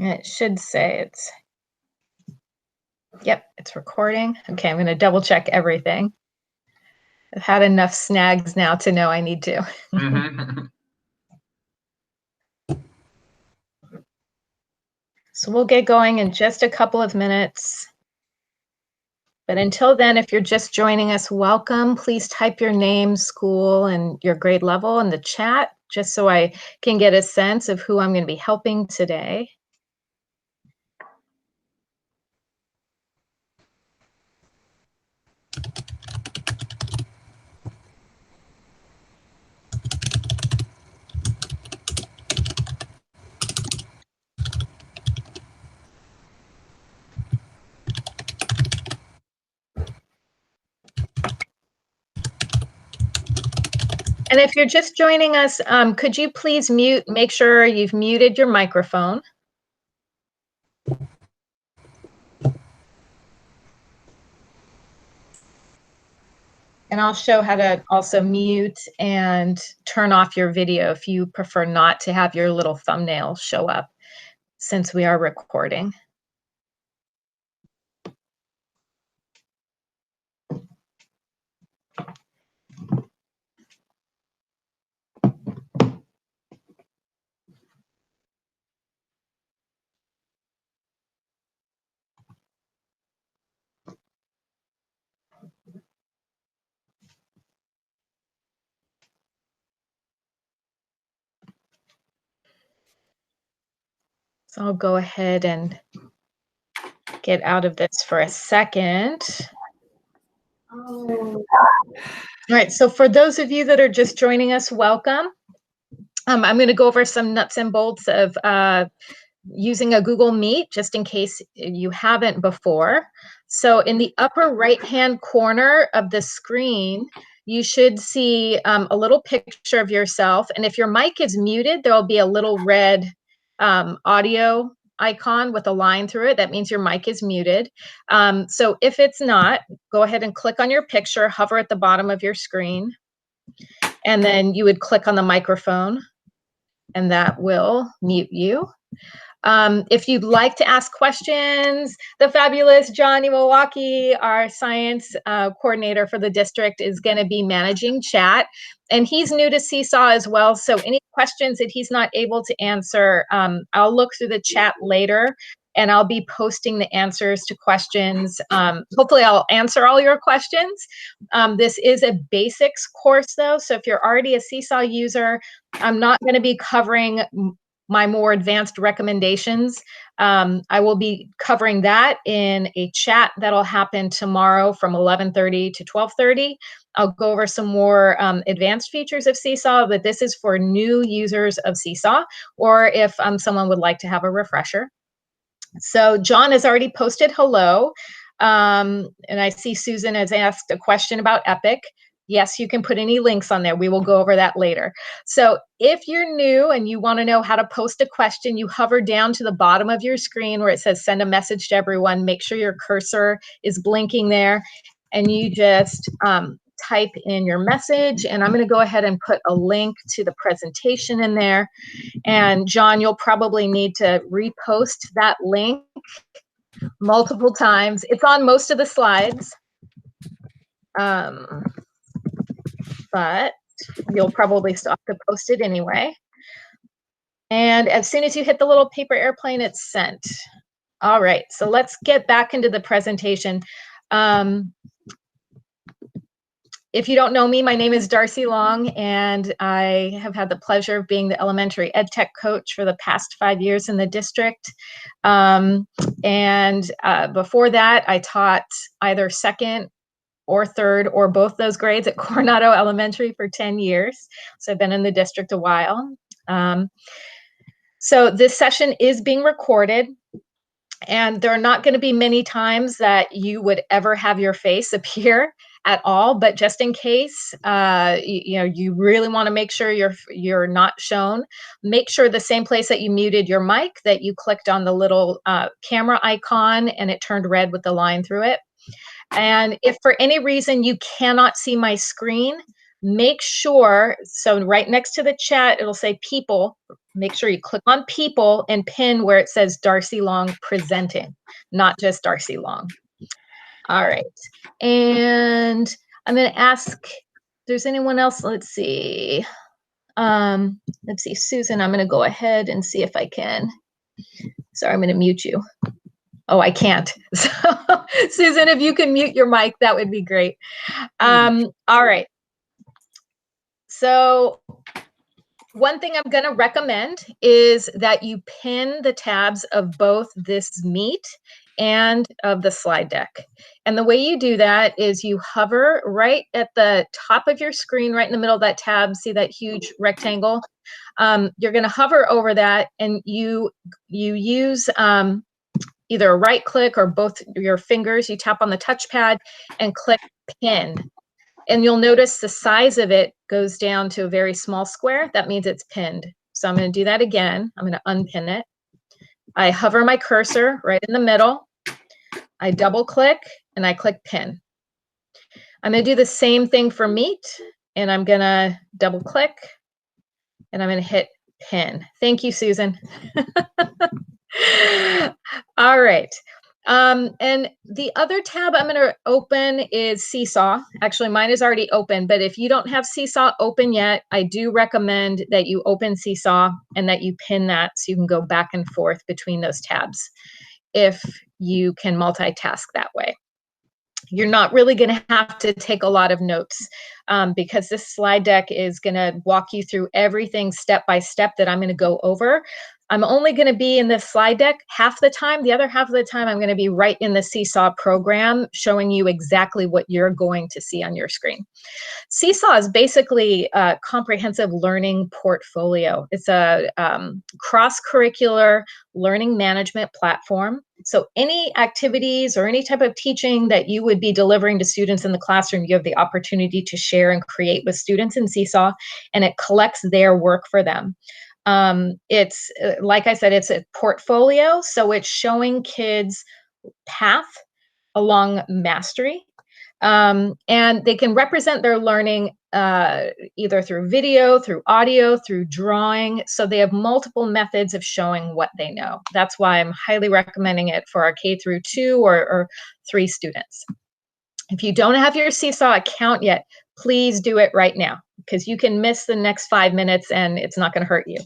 It should say it's, yep, it's recording. Okay, I'm going to double check everything. I've had enough snags now to know I need to. So we'll get going in just a couple of minutes. But until then, if you're just joining us, welcome. Please type your name, school, and your grade level in the chat, just so I can get a sense of who I'm going to be helping today. And if you're just joining us, could you please make sure you've muted your microphone. And I'll show how to also mute and turn off your video if you prefer not to have your little thumbnail show up, since we are recording. So I'll go ahead and get out of this for a second. All right, so for those of you that are just joining us, welcome. I'm going to go over some nuts and bolts of using a Google Meet, just in case you haven't before. So in the upper right-hand corner of the screen, you should see a little picture of yourself. And if your mic is muted, there'll be a little red audio icon with a line through it. That means your mic is muted. So if it's not, go ahead and click on your picture, hover at the bottom of your screen, and then you would click on the microphone, and that will mute you. If you'd like to ask questions, the fabulous Johnny Milwaukee, our science coordinator for the district, is going to be managing chat. And he's new to Seesaw as well. So any questions that he's not able to answer, I'll look through the chat later, and I'll be posting the answers to questions. Hopefully I'll answer all your questions. This is a basics course though. So if you're already a Seesaw user, I'm not going to be covering my more advanced recommendations. I will be covering that in a chat that'll happen tomorrow from 11:30 to 12:30. I'll go over some more advanced features of Seesaw, but this is for new users of Seesaw, or if someone would like to have a refresher. So John has already posted hello, and I see Susan has asked a question about Epic. Yes, you can put any links on there. We will go over that later. So if you're new and you want to know how to post a question, you hover down to the bottom of your screen where it says send a message to everyone. Make sure your cursor is blinking there, and you just type in your message. And I'm going to go ahead and put a link to the presentation in there. And John, you'll probably need to repost that link multiple times. It's on most of the slides. But you'll probably still have to post it anyway. And as soon as you hit the little paper airplane, it's sent. All right, so let's get back into the presentation. If you don't know me, my name is Darcy Long, and I have had the pleasure of being the elementary ed tech coach for the past 5 years in the district. Before that, I taught either second or third or both those grades at Coronado Elementary for 10 years. So I've been in the district a while. So this session is being recorded, and there are not going to be many times that you would ever have your face appear at all, but just in case, you really want to make sure you're not shown, make sure the same place that you muted your mic, that you clicked on the little camera icon and it turned red with the line through it. And if for any reason you cannot see my screen, make sure, so right next to the chat, it'll say people. Make sure you click on people and pin where it says Darcy Long presenting, not just Darcy Long. All right. And I'm going to ask, if there's anyone else? Let's see. Susan, I'm going to go ahead and see if I can. Sorry, I'm going to mute you. Oh, I can't. So, Susan, if you can mute your mic, that would be great. All right. So one thing I'm going to recommend is that you pin the tabs of both this Meet and of the slide deck. And the way you do that is you hover right at the top of your screen, right in the middle of that tab. See that huge rectangle? You're going to hover over that, and you use either a right click or both your fingers. You tap on the touchpad and click pin. And you'll notice the size of it goes down to a very small square. That means it's pinned. So I'm going to do that again. I'm going to unpin it. I hover my cursor right in the middle. I double click and I click pin. I'm going to do the same thing for Meet, and I'm going to double click and I'm going to hit pin. Thank you, Susan. All right. And the other tab I'm going to open is Seesaw. Actually, mine is already open, but if you don't have Seesaw open yet, I do recommend that you open Seesaw and that you pin that so you can go back and forth between those tabs if you can multitask that way. You're not really going to have to take a lot of notes because this slide deck is going to walk you through everything step by step that I'm going to go over. I'm only going to be in this slide deck half the time. The other half of the time, I'm going to be right in the Seesaw program, showing you exactly what you're going to see on your screen. Seesaw is basically a comprehensive learning portfolio. It's a cross-curricular learning management platform. So any activities or any type of teaching that you would be delivering to students in the classroom, you have the opportunity to share and create with students in Seesaw, and it collects their work for them. It's, like I said, it's a portfolio, so it's showing kids path along mastery. And they can represent their learning either through video, through audio, through drawing. So they have multiple methods of showing what they know. That's why I'm highly recommending it for our K through 2 or 3 students. If you don't have your Seesaw account yet, please do it right now, because you can miss the next 5 minutes and it's not going to hurt you.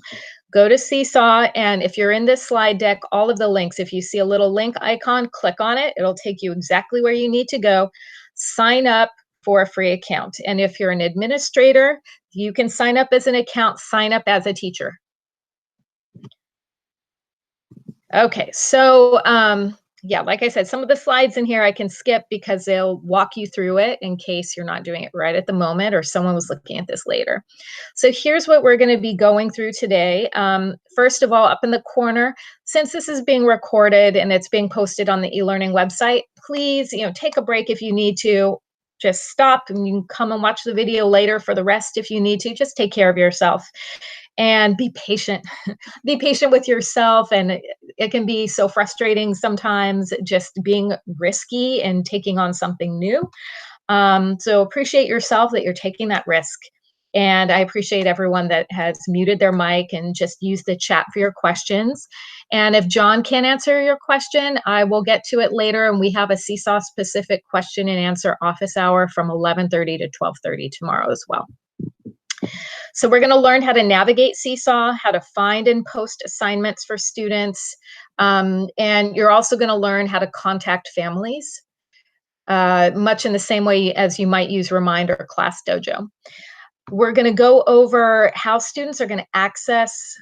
Go to Seesaw, and if you're in this slide deck, all of the links, if you see a little link icon, click on it. It'll take you exactly where you need to go. Sign up for a free account. And if you're an administrator, you can sign up as an account, sign up as a teacher. Okay, so yeah, like I said, some of the slides in here I can skip because they'll walk you through it in case you're not doing it right at the moment or someone was looking at this later. So here's what we're going to be going through today. First of all, up in the corner, since this is being recorded and it's being posted on the e-learning website, please, take a break if you need to. Just stop and you can come and watch the video later for the rest if you need to. Just take care of yourself. And be patient. Be patient with yourself. And it can be so frustrating sometimes just being risky and taking on something new. So appreciate yourself that you're taking that risk. And I appreciate everyone that has muted their mic and just used the chat for your questions. And if John can't answer your question, I will get to it later. And we have a Seesaw specific question and answer office hour from 11:30 to 12:30 tomorrow as well. So we're going to learn how to navigate Seesaw, how to find and post assignments for students, and you're also going to learn how to contact families, much in the same way as you might use Remind or Class Dojo. We're going to go over how students are going to access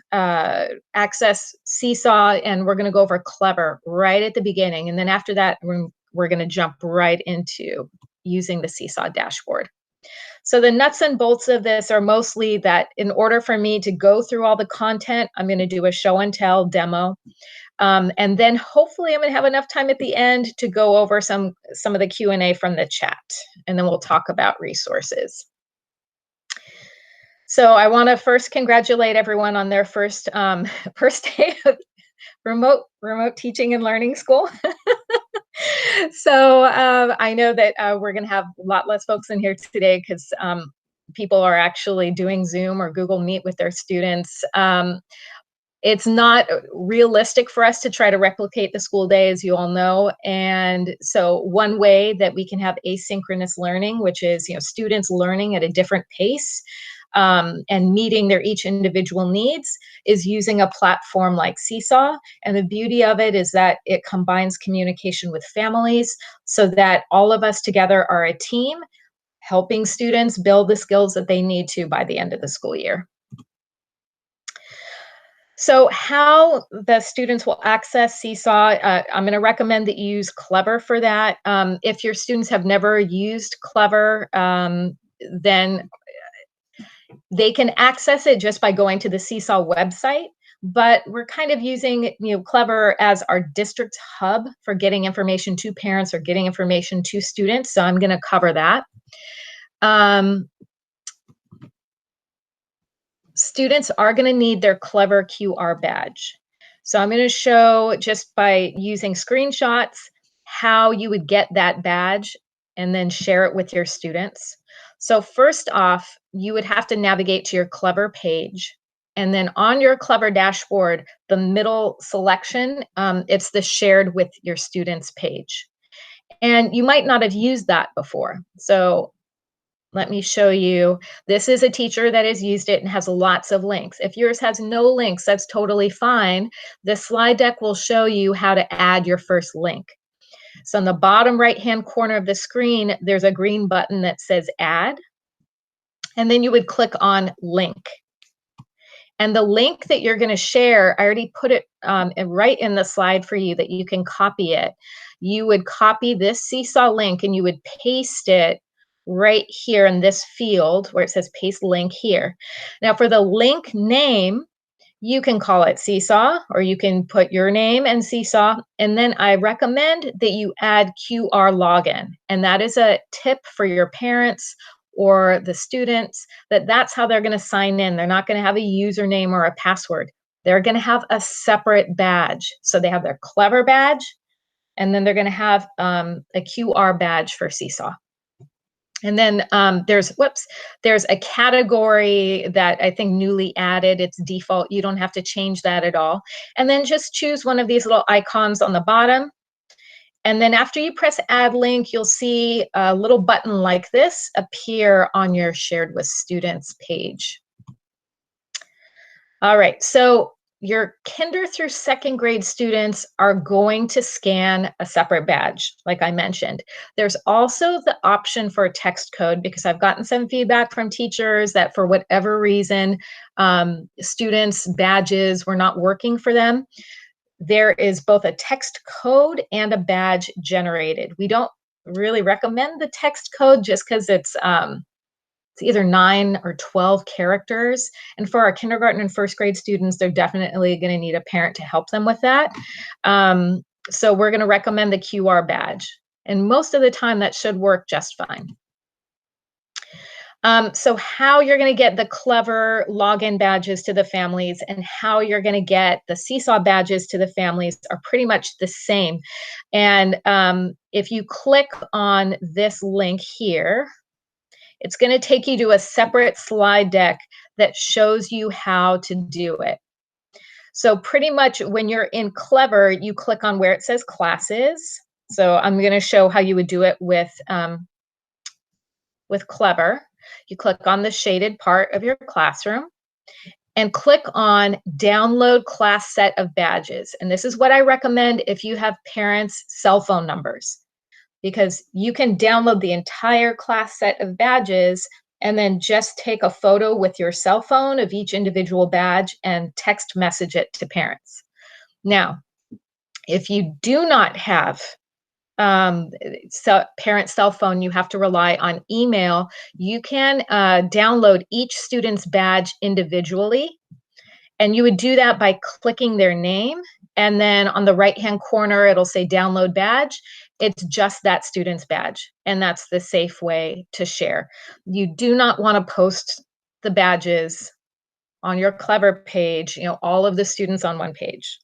Seesaw, and we're going to go over Clever right at the beginning. And then after that, we're going to jump right into using the Seesaw Dashboard. So the nuts and bolts of this are mostly that in order for me to go through all the content, I'm going to do a show and tell demo. And then hopefully I'm going to have enough time at the end to go over some of the Q&A from the chat. And then we'll talk about resources. So I want to first congratulate everyone on their first day of remote teaching and learning school. So I know that we're going to have a lot less folks in here today because people are actually doing Zoom or Google Meet with their students. It's not realistic for us to try to replicate the school day, as you all know. And so one way that we can have asynchronous learning, which is, students learning at a different pace, and meeting their each individual needs, is using a platform like Seesaw. And the beauty of it is that it combines communication with families so that all of us together are a team, helping students build the skills that they need to by the end of the school year. So how the students will access Seesaw, I'm going to recommend that you use Clever for that. If your students have never used Clever, then they can access it just by going to the Seesaw website. But we're kind of using Clever as our district hub for getting information to parents or getting information to students. So I'm going to cover that. Students are going to need their Clever QR badge. So I'm going to show, just by using screenshots, how you would get that badge and then share it with your students. So first off, you would have to navigate to your Clever page. And then on your Clever dashboard, the middle selection, it's the shared with your students page. And you might not have used that before. So let me show you. This is a teacher that has used it and has lots of links. If yours has no links, that's totally fine. The slide deck will show you how to add your first link. So in the bottom right-hand corner of the screen, there's a green button that says Add. And then you would click on Link. And the link that you're going to share, I already put it right in the slide for you that you can copy it. You would copy this Seesaw link and you would paste it right here in this field where it says paste link here. Now for the link name, you can call it Seesaw, or you can put your name and Seesaw. And then I recommend that you add QR login. And that is a tip for your parents or the students, that's how they're going to sign in. They're not going to have a username or a password. They're going to have a separate badge. So they have their Clever badge, and then they're going to have a QR badge for Seesaw. And then there's a category that I think newly added. It's default. You don't have to change that at all. And then just choose one of these little icons on the bottom. And then after you press add link, you'll see a little button like this appear on your shared with students page. All right, so your kinder through second grade students are going to scan a separate badge, like I mentioned. There's also the option for a text code, because I've gotten some feedback from teachers that for whatever reason, students' badges were not working for them. There is both a text code and a badge generated. We don't really recommend the text code just because it's either 9 or 12 characters. And for our kindergarten and first grade students, they're definitely going to need a parent to help them with that. So we're going to recommend the QR badge. And most of the time that should work just fine. So how you're going to get the Clever login badges to the families and how you're going to get the Seesaw badges to the families are pretty much the same. And if you click on this link here, it's going to take you to a separate slide deck that shows you how to do it. So pretty much when you're in Clever, you click on where it says classes. So I'm going to show how you would do it with Clever. You click on the shaded part of your classroom and click on download class set of badges. And this is what I recommend if you have parents' cell phone numbers, because you can download the entire class set of badges and then just take a photo with your cell phone of each individual badge and text message it to parents. Now, if you do not have parent cell phone, you have to rely on email. You can download each student's badge individually, and you would do that by clicking their name, and then on the right-hand corner, it'll say download badge. It's just that student's badge, and that's the safe way to share. You do not want to post the badges on your Clever page, all of the students on one page.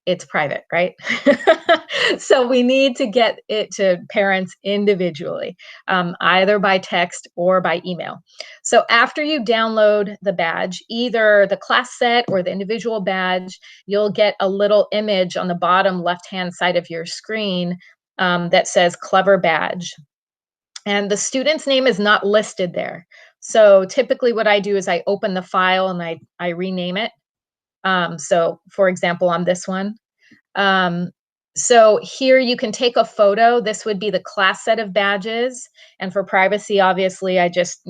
it's private, right? So we need to get it to parents individually, either by text or by email. So after you download the badge, either the class set or the individual badge, you'll get a little image on the bottom left-hand side of your screen that says Clever Badge. And the student's name is not listed there. So typically what I do is I open the file and I rename it. So for example, on this one, so here you can take a photo. This would be the class set of badges. And for privacy, obviously, I just,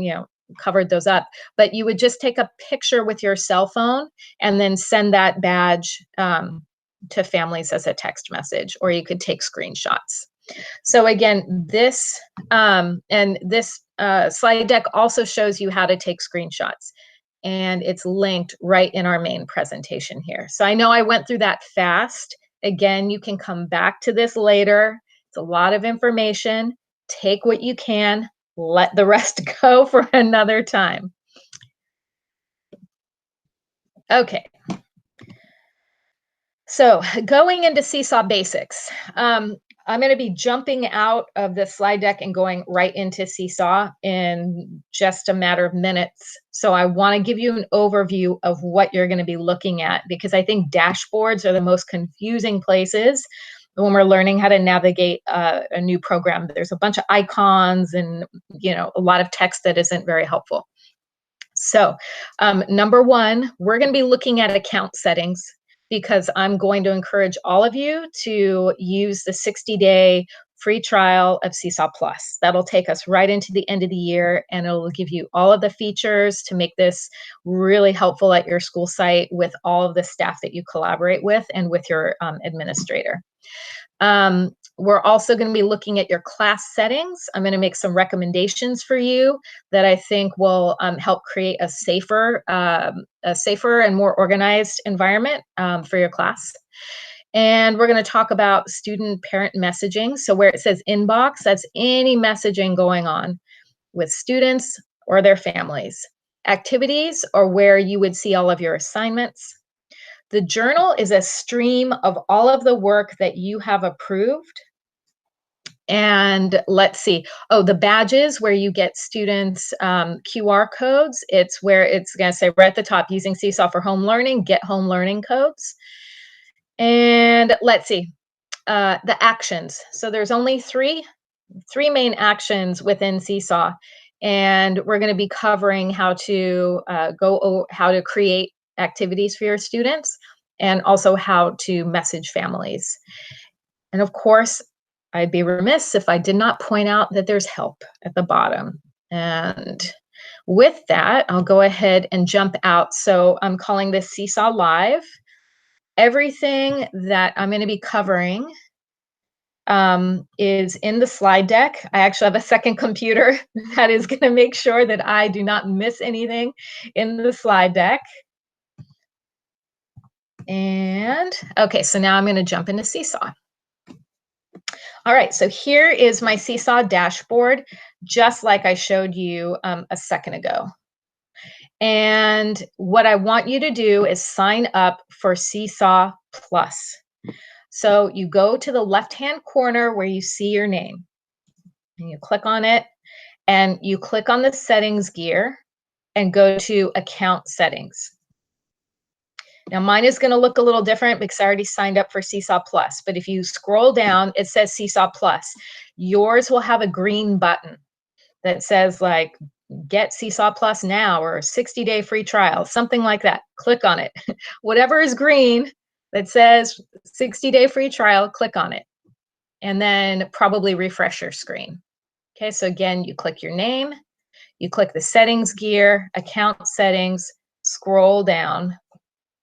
covered those up. But you would just take a picture with your cell phone and then send that badge to families as a text message, or you could take screenshots. So again, this slide deck also shows you how to take screenshots. And it's linked right in our main presentation here. So I know I went through that fast. Again, you can come back to this later. It's a lot of information. Take what you can, let the rest go for another time. Okay. So going into Seesaw Basics, I'm going to be jumping out of the slide deck and going right into Seesaw in just a matter of minutes. So I want to give you an overview of what you're going to be looking at, because I think dashboards are the most confusing places when we're learning how to navigate a new program. There's a bunch of icons and a lot of text that isn't very helpful. So number one, we're going to be looking at account settings, because I'm going to encourage all of you to use the 60-day free trial of Seesaw Plus. That'll take us right into the end of the year, and it'll give you all of the features to make this really helpful at your school site with all of the staff that you collaborate with and with your administrator. We're also going to be looking at your class settings. I'm going to make some recommendations for you that I think will help create a safer and more organized environment for your class. And we're going to talk about student-parent messaging. So where it says inbox, that's any messaging going on with students or their families. Activities are where you would see all of your assignments. The journal is a stream of all of the work that you have approved. And let's see. Oh, the badges where you get students QR codes. It's where it's going to say right at the top, using Seesaw for home learning, get home learning codes. And let's see, the actions. So there's only three main actions within Seesaw. And we're going to be covering how to how to create activities for your students, and also how to message families. And of course, I'd be remiss if I did not point out that there's help at the bottom. And with that, I'll go ahead and jump out. So I'm calling this Seesaw Live. Everything that I'm going to be covering is in the slide deck. I actually have a second computer that is going to make sure that I do not miss anything in the slide deck. And okay, so now I'm going to jump into Seesaw. All right, so here is my Seesaw dashboard, just like I showed you a second ago. And what I want you to do is sign up for Seesaw Plus. So you go to the left-hand corner where you see your name, and you click on it, and you click on the settings gear and go to account settings. Now mine is going to look a little different because I already signed up for Seesaw Plus, but if you scroll down, it says Seesaw Plus. Yours will have a green button that says like, get Seesaw Plus now, or 60-day free trial, something like that. Click on it. Whatever is green that says 60-day free trial, click on it. And then probably refresh your screen. Okay, so again, you click your name, you click the settings gear, account settings, scroll down,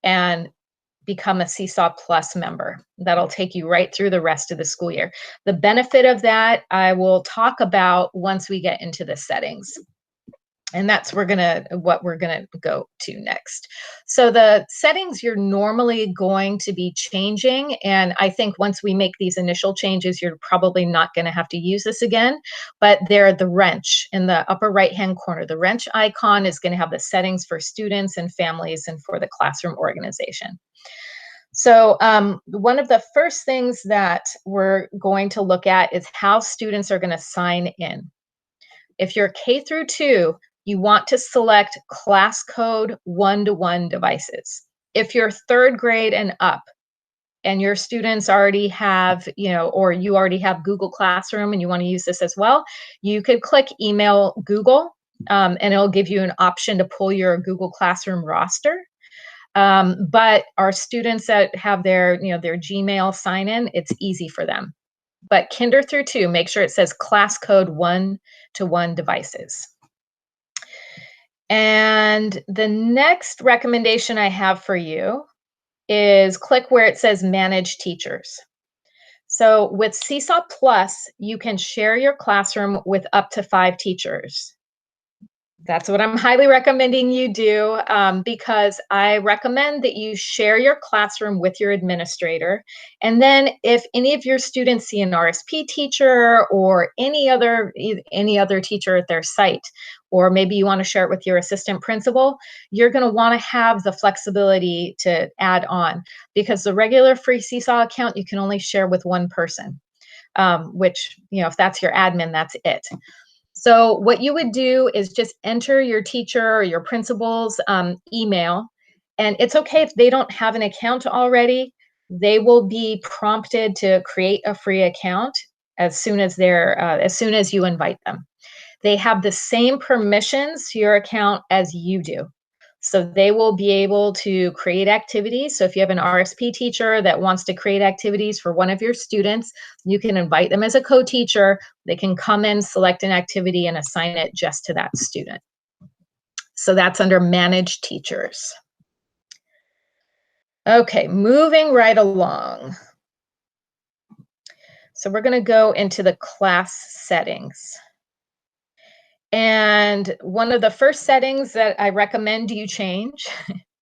and become a Seesaw Plus member. That'll take you right through the rest of the school year. The benefit of that, I will talk about once we get into the settings. And that's what we're gonna go to next. So the settings you're normally going to be changing, and I think once we make these initial changes, you're probably not gonna have to use this again, but they're the wrench in the upper right-hand corner. The wrench icon is gonna have the settings for students and families and for the classroom organization. So one of the first things that we're going to look at is how students are going to sign in. If you're K through 2, you want to select class code one-to-one devices. If you're third grade and up, and your students already have, or you already have Google Classroom and you want to use this as well, you could click Email Google, and it'll give you an option to pull your Google Classroom roster. But our students that have their Gmail sign in, it's easy for them. But Kinder through 2, make sure it says class code one-to-one devices. And the next recommendation I have for you is click where it says Manage Teachers. So with Seesaw Plus, you can share your classroom with up to 5 teachers. That's what I'm highly recommending you do, because I recommend that you share your classroom with your administrator. And then if any of your students see an RSP teacher or any other teacher at their site, or maybe you want to share it with your assistant principal, you're going to want to have the flexibility to add on, because the regular free Seesaw account, you can only share with one person, which, if that's your admin, that's it. So what you would do is just enter your teacher or your principal's email, and it's okay if they don't have an account already. They will be prompted to create a free account as soon as you invite them. They have the same permissions to your account as you do. So they will be able to create activities. So if you have an RSP teacher that wants to create activities for one of your students, you can invite them as a co-teacher. They can come in, select an activity, and assign it just to that student. So that's under Manage Teachers. Okay, moving right along. So we're going to go into the class settings. And one of the first settings that I recommend you change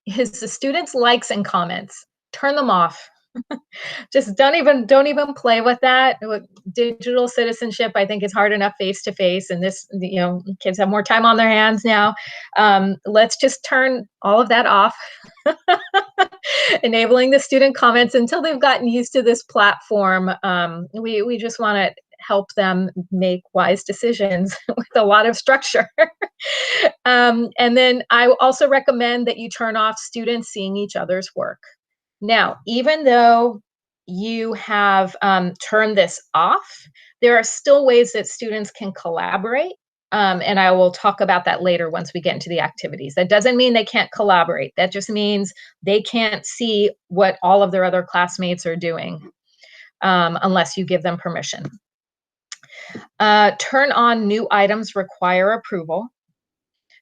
is the students' likes and comments. Turn them off. Just don't even play with that. With digital citizenship, I think, is hard enough face to face, and this, kids have more time on their hands now. Let's just turn all of that off. Enabling the student comments until they've gotten used to this platform. We just want to help them make wise decisions with a lot of structure. And then I also recommend that you turn off students seeing each other's work. Now, even though you have turned this off, there are still ways that students can collaborate. And I will talk about that later once we get into the activities. That doesn't mean they can't collaborate. That just means they can't see what all of their other classmates are doing, unless you give them permission. Turn on new items require approval.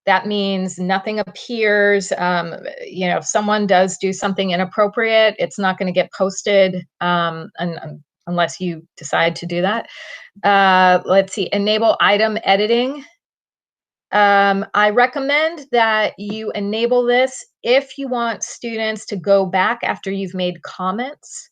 That means nothing appears, if someone does do something inappropriate, it's not going to get posted unless you decide to do that. Let's see, enable item editing. I recommend that you enable this if you want students to go back after you've made comments.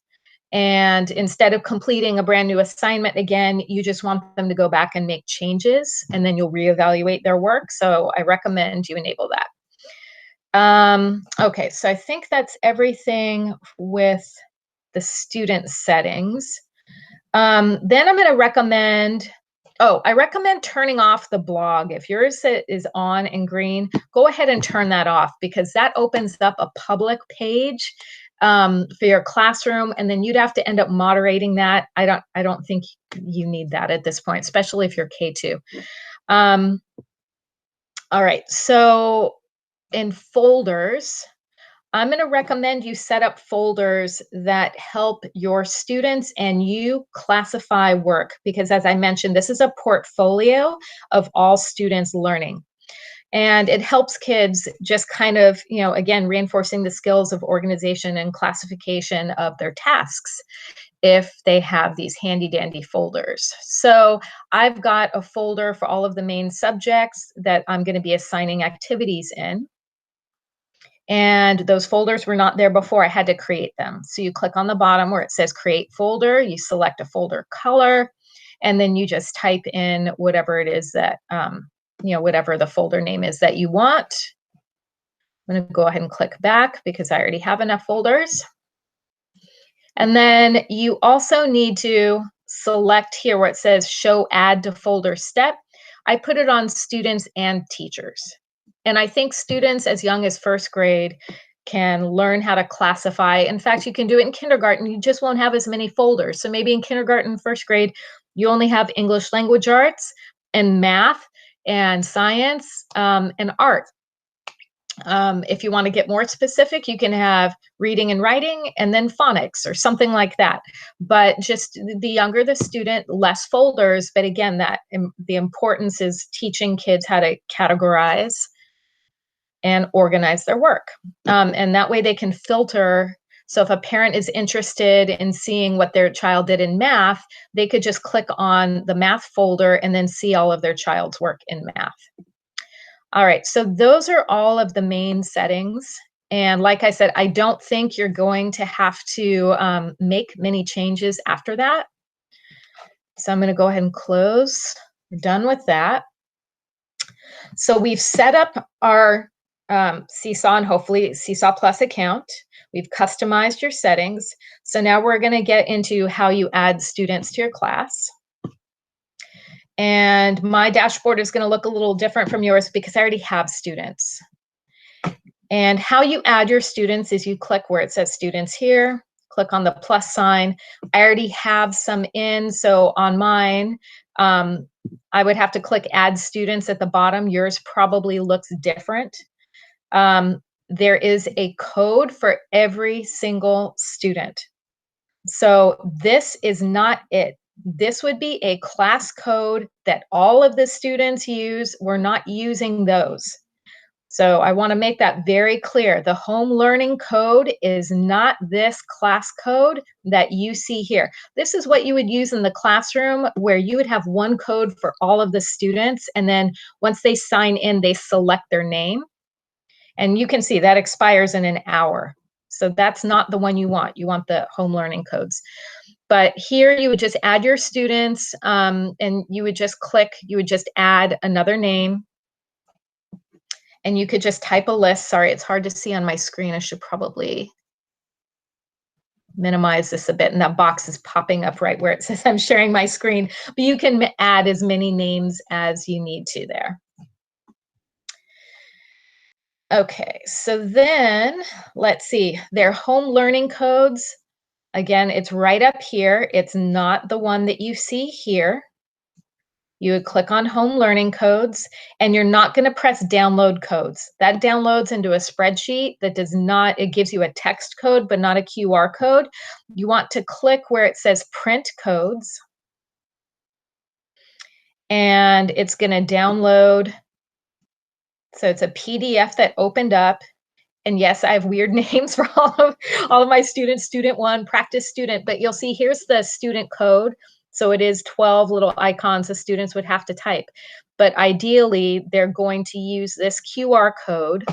And instead of completing a brand new assignment again, you just want them to go back and make changes, and then you'll reevaluate their work. So I recommend you enable that. Okay, so I think that's everything with the student settings. Then I'm going to recommend, I recommend turning off the blog. If yours is on in green, go ahead and turn that off, because that opens up a public page for your classroom, and then you'd have to end up moderating that. I don't think you need that at this point, especially if you're K2. All right, so in folders, I'm going to recommend you set up folders that help your students and you classify work, because as I mentioned, this is a portfolio of all students learning. And it helps kids just kind of, again, reinforcing the skills of organization and classification of their tasks if they have these handy dandy folders. So I've got a folder for all of the main subjects that I'm going to be assigning activities in. And those folders were not there before. I had to create them. So you click on the bottom where it says create folder, you select a folder color, and then you just type in whatever it is that, whatever the folder name is that you want. I'm going to go ahead and click back because I already have enough folders. And then you also need to select here where it says show add to folder step. I put it on students and teachers. And I think students as young as first grade can learn how to classify. In fact, you can do it in kindergarten. You just won't have as many folders. So maybe in kindergarten, first grade, you only have English language arts and math and science and art. If you want to get more specific, you can have reading and writing and then phonics or something like that. But just the younger the student, less folders. But again, the importance is teaching kids how to categorize and organize their work. And that way they can filter. So if a parent is interested in seeing what their child did in math, they could just click on the math folder and then see all of their child's work in math. All right, so those are all of the main settings. And like I said, I don't think you're going to have to make many changes after that. So I'm going to go ahead and close. We're done with that. So we've set up our Seesaw and hopefully Seesaw Plus account. We've customized your settings. So now we're going to get into how you add students to your class. And my dashboard is going to look a little different from yours because I already have students. And how you add your students is you click where it says students here, click on the plus sign. I already have some in, so on mine, I would have to click add students at the bottom. Yours probably looks different. There is a code for every single student. So this is not it. This would be a class code that all of the students use. We're not using those. So I want to make that very clear. The home learning code is not this class code that you see here. This is what you would use in the classroom where you would have one code for all of the students. And then once they sign in, they select their name. And you can see that expires in an hour. So that's not the one you want. You want the home learning codes. But here you would just add your students and you would just click, you would just add another name. And you could just type a list. Sorry, it's hard to see on my screen. I should probably minimize this a bit. And that box is popping up right where it says I'm sharing my screen. But you can add as many names as you need to there. Okay, so then let's see. Their home learning codes. Again, it's right up here. It's not the one that you see here. You would click on home learning codes and you're not going to press download codes. That downloads into a spreadsheet that does not, it gives you a text code, but not a QR code. You want to click where it says print codes and it's going to download. So it's a PDF that opened up. And yes, I have weird names for all of my students, student 1, practice student, but you'll see here's the student code. So it is 12 little icons the students would have to type. But ideally, they're going to use this QR code.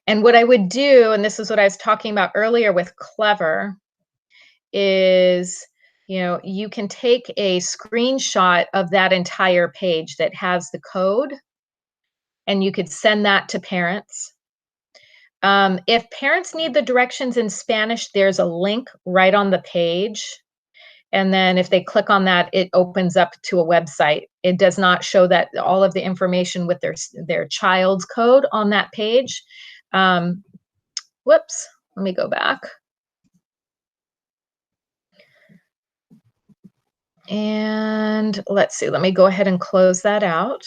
And what I would do, and this is what I was talking about earlier with Clever, is you can take a screenshot of that entire page that has the code, and you could send that to parents. If parents need the directions in Spanish, there's a link right on the page. And then if they click on that, it opens up to a website. It does not show that all of the information with their child's code on that page. Whoops, let me go back. And let's see, let me go ahead and close that out.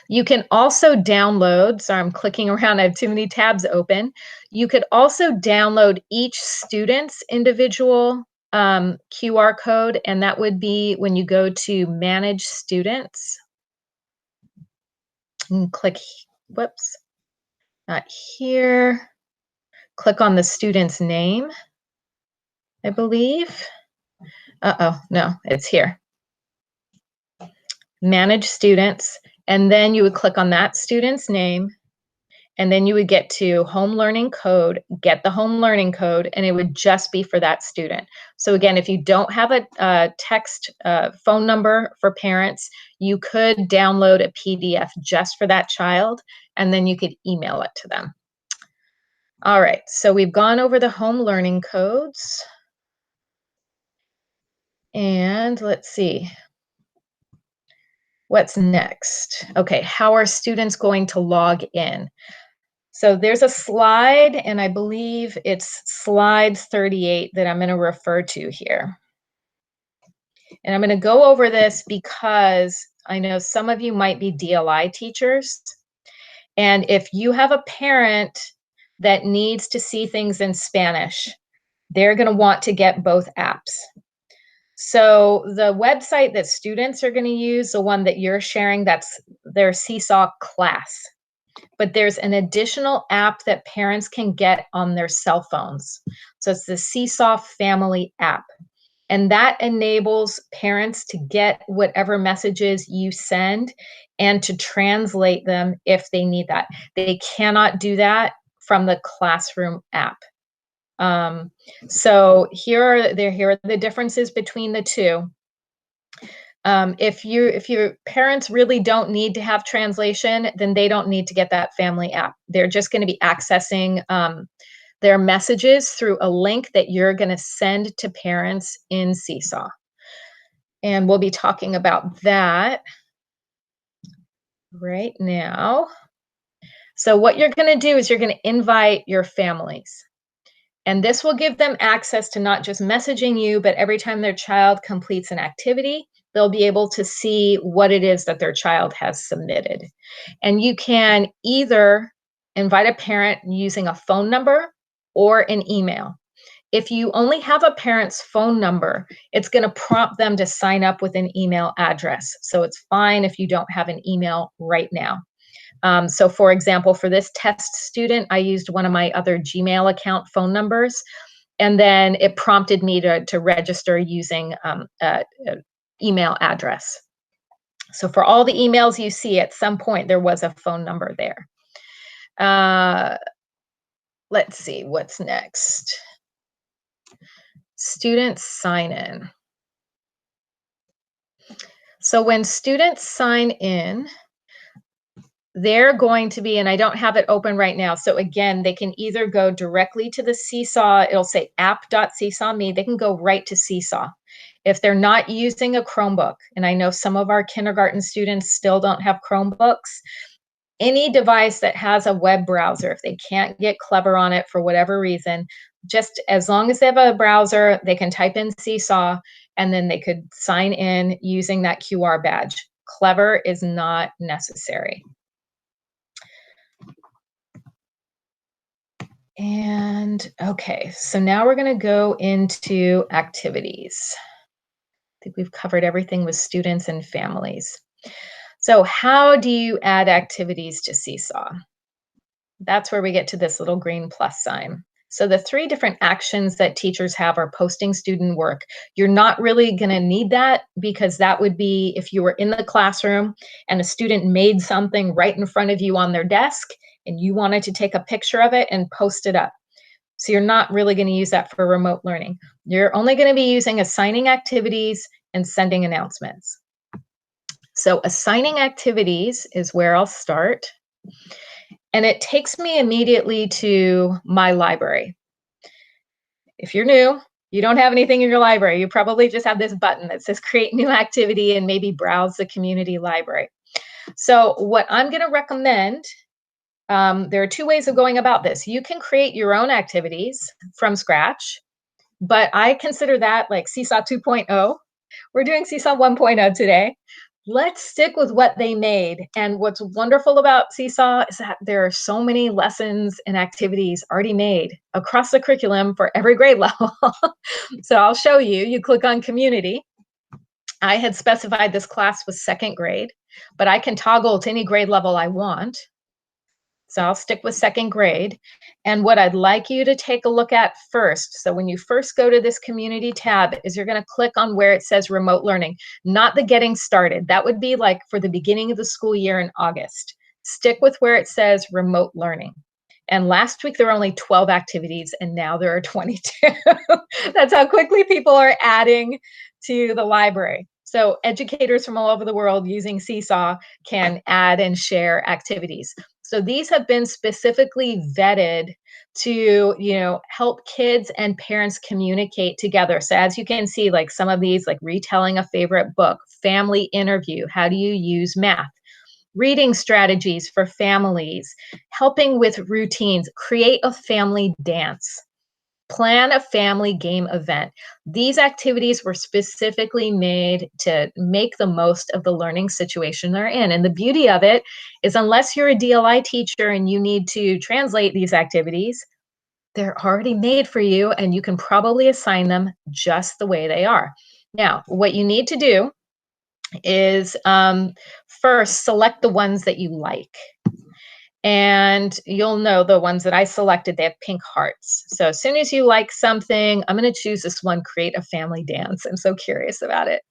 You can also download, sorry, I'm clicking around, I have too many tabs open. You could also download each student's individual QR code, and that would be when you go to Manage Students. And click, whoops, not here. Click on the student's name, I believe. Uh-oh, no, it's here. Manage Students, and then you would click on that student's name, and then you would get to home learning code, get the home learning code, and it would just be for that student. So again, if you don't have a text phone number for parents, you could download a PDF just for that child, and then you could email it to them. All right, so we've gone over the home learning codes. And let's see, what's next? Okay, how are students going to log in? So there's a slide, and I believe it's slide 38 that I'm going to refer to here. And I'm going to go over this because I know some of you might be DLI teachers. And if you have a parent that needs to see things in Spanish, they're going to want to get both apps. So the website that students are going to use, the one that you're sharing, that's their Seesaw class. But there's an additional app that parents can get on their cell phones. So it's the Seesaw Family App. And that enables parents to get whatever messages you send and to translate them if they need that. They cannot do that from the classroom app. So here are the differences between the two. If your parents really don't need to have translation, then they don't need to get that family app. They're just going to be accessing their messages through a link that you're going to send to parents in Seesaw. And we'll be talking about that right now. So what you're going to do is you're going to invite your families. And this will give them access to not just messaging you, but every time their child completes an activity, they'll be able to see what it is that their child has submitted. And you can either invite a parent using a phone number or an email. If you only have a parent's phone number, it's going to prompt them to sign up with an email address. So it's fine if you don't have an email right now. So for example, for this test student, I used one of my other Gmail account phone numbers, and then it prompted me to register using an email address. So for all the emails you see, at some point, there was a phone number there. Let's see, what's next? Students sign in. So when students sign in, they're going to be, and I don't have it open right now. So again, they can either go directly to the Seesaw, it'll say app.seesaw.me, they can go right to Seesaw. If they're not using a Chromebook, and I know some of our kindergarten students still don't have Chromebooks, any device that has a web browser, if they can't get Clever on it for whatever reason, just as long as they have a browser, they can type in Seesaw, and then they could sign in using that QR badge. Clever is not necessary. And okay, so now we're going to go into activities. I think we've covered everything with students and families. So how do you add activities to Seesaw? That's where we get to this little green plus sign. So the 3 different actions that teachers have are posting student work. You're not really going to need that, because that would be if you were in the classroom and a student made something right in front of you on their desk and you wanted to take a picture of it and post it up. So you're not really going to use that for remote learning. You're only going to be using assigning activities and sending announcements. So assigning activities is where I'll start. And it takes me immediately to my library. If you're new, you don't have anything in your library, you probably just have this button that says create new activity and maybe browse the community library. So what I'm going to recommend, there are 2 ways of going about this. You can create your own activities from scratch, but I consider that like Seesaw 2.0. We're doing Seesaw 1.0 today. Let's stick with what they made. And what's wonderful about Seesaw is that there are so many lessons and activities already made across the curriculum for every grade level. So I'll show you. You click on community. I had specified this class was 2nd grade, but I can toggle to any grade level I want. So I'll stick with 2nd grade. And what I'd like you to take a look at first, so when you first go to this community tab, is you're going to click on where it says remote learning, not the getting started. That would be like for the beginning of the school year in August. Stick with where it says remote learning. And last week there were only 12 activities, and now there are 22. That's how quickly people are adding to the library. So educators from all over the world using Seesaw can add and share activities. So these have been specifically vetted to, help kids and parents communicate together. So as you can see, like some of these, like retelling a favorite book, family interview, how do you use math? Reading strategies for families, helping with routines, create a family dance, plan a family game event. These activities were specifically made to make the most of the learning situation they're in. And the beauty of it is, unless you're a DLI teacher and you need to translate these activities, they're already made for you and you can probably assign them just the way they are. Now, what you need to do is first select the ones that you like. And you'll know the ones that I selected, they have pink hearts. So as soon as you like something, I'm going to choose this one, create a family dance. I'm so curious about it.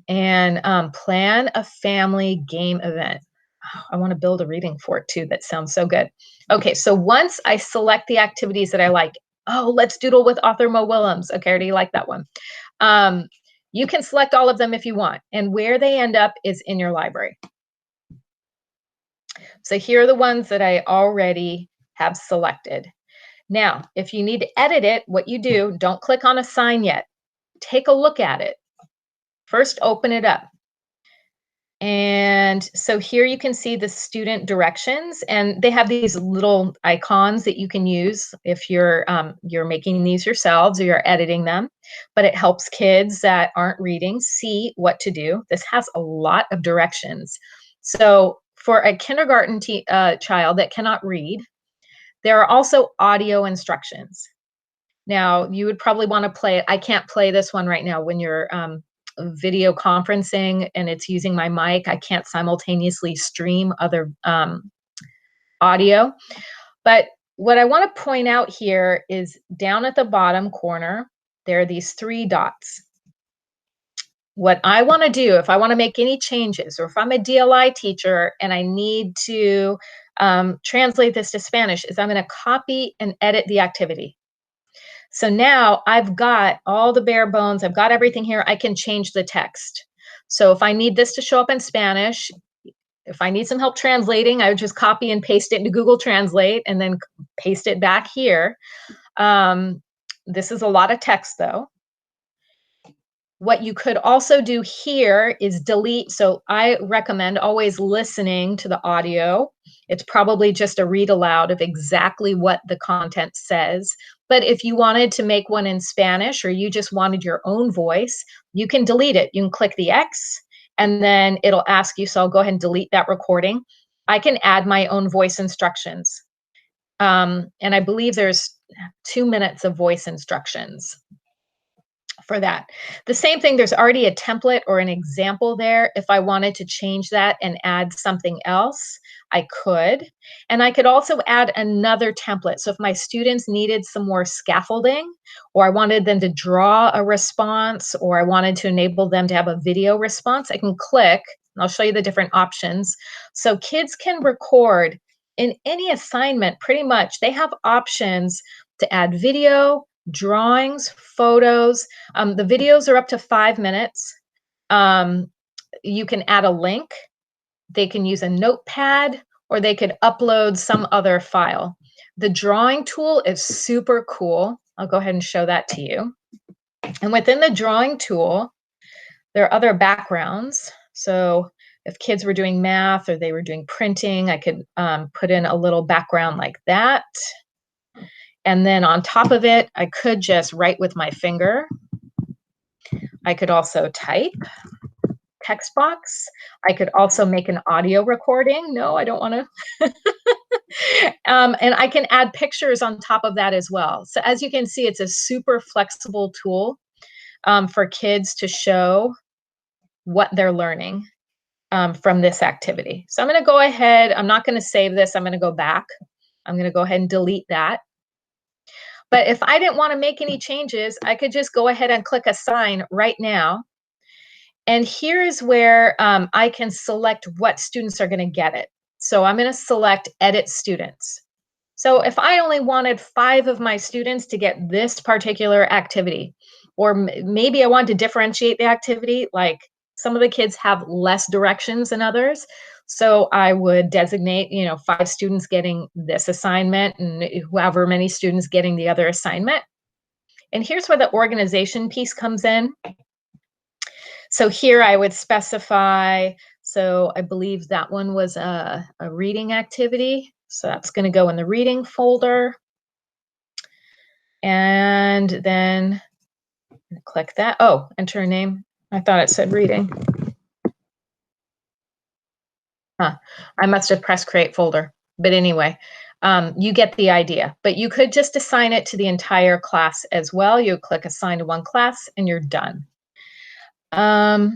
And plan a family game event. Oh, I want to build a reading fort too. That sounds so good. Okay, so once I select the activities that I like, oh, let's doodle with author Mo Willems. Okay, I already like that one. You can select all of them if you want. And where they end up is in your library. So here are the ones that I already have selected. Now, if you need to edit it, what you do, don't click on assign yet. Take a look at it. First, open it up. And so here you can see the student directions, and they have these little icons that you can use if you're making these yourselves or you're editing them. But it helps kids that aren't reading see what to do. This has a lot of directions. So for a kindergarten child that cannot read, there are also audio instructions. Now, you would probably want to play it. I can't play this one right now when you're video conferencing and it's using my mic. I can't simultaneously stream other audio. But what I want to point out here is down at the bottom corner, there are these 3 dots. What I want to do, if I want to make any changes, or if I'm a DLI teacher and I need to translate this to Spanish, is I'm going to copy and edit the activity. So now I've got all the bare bones. I've got everything here. I can change the text. So if I need this to show up in Spanish, if I need some help translating, I would just copy and paste it into Google Translate and then paste it back here. This is a lot of text though. What you could also do here is delete. So I recommend always listening to the audio. It's probably just a read aloud of exactly what the content says. But if you wanted to make one in Spanish, or you just wanted your own voice, you can delete it. You can click the X and then it'll ask you. So I'll go ahead and delete that recording. I can add my own voice instructions. And I believe there's 2 minutes of voice instructions for that. The same thing, there's already a template or an example there. If I wanted to change that and add something else, I could. And I could also add another template. So if my students needed some more scaffolding, or I wanted them to draw a response, or I wanted to enable them to have a video response, I can click, and I'll show you the different options. So kids can record in any assignment, pretty much. They have options to add video, drawings, photos. The videos are up to 5 minutes. You can add a link. They can use a notepad, or they could upload some other file. The drawing tool is super cool. I'll go ahead and show that to you. And within the drawing tool, there are other backgrounds. So if kids were doing math or they were doing printing, I could put in a little background like that. And then on top of it, I could just write with my finger. I could also type text box. I could also make an audio recording. No, I don't want to. And I can add pictures on top of that as well. So as you can see, it's a super flexible tool for kids to show what they're learning from this activity. So I'm going to go ahead. I'm not going to save this. I'm going to go back. I'm going to go ahead and delete that. But if I didn't want to make any changes, I could just go ahead and click assign right now. And here's where I can select what students are going to get it. So I'm going to select edit students. So if I only wanted 5 of my students to get this particular activity, or maybe I want to differentiate the activity, like some of the kids have less directions than others. So I would designate, 5 students getting this assignment and however many students getting the other assignment. And here's where the organization piece comes in. So here I would specify, so I believe that one was a reading activity. So that's going to go in the reading folder. And then click that. Oh, enter a name. I thought it said reading. I must have pressed create folder. But anyway, you get the idea. But you could just assign it to the entire class as well. You click assign to one class and you're done. I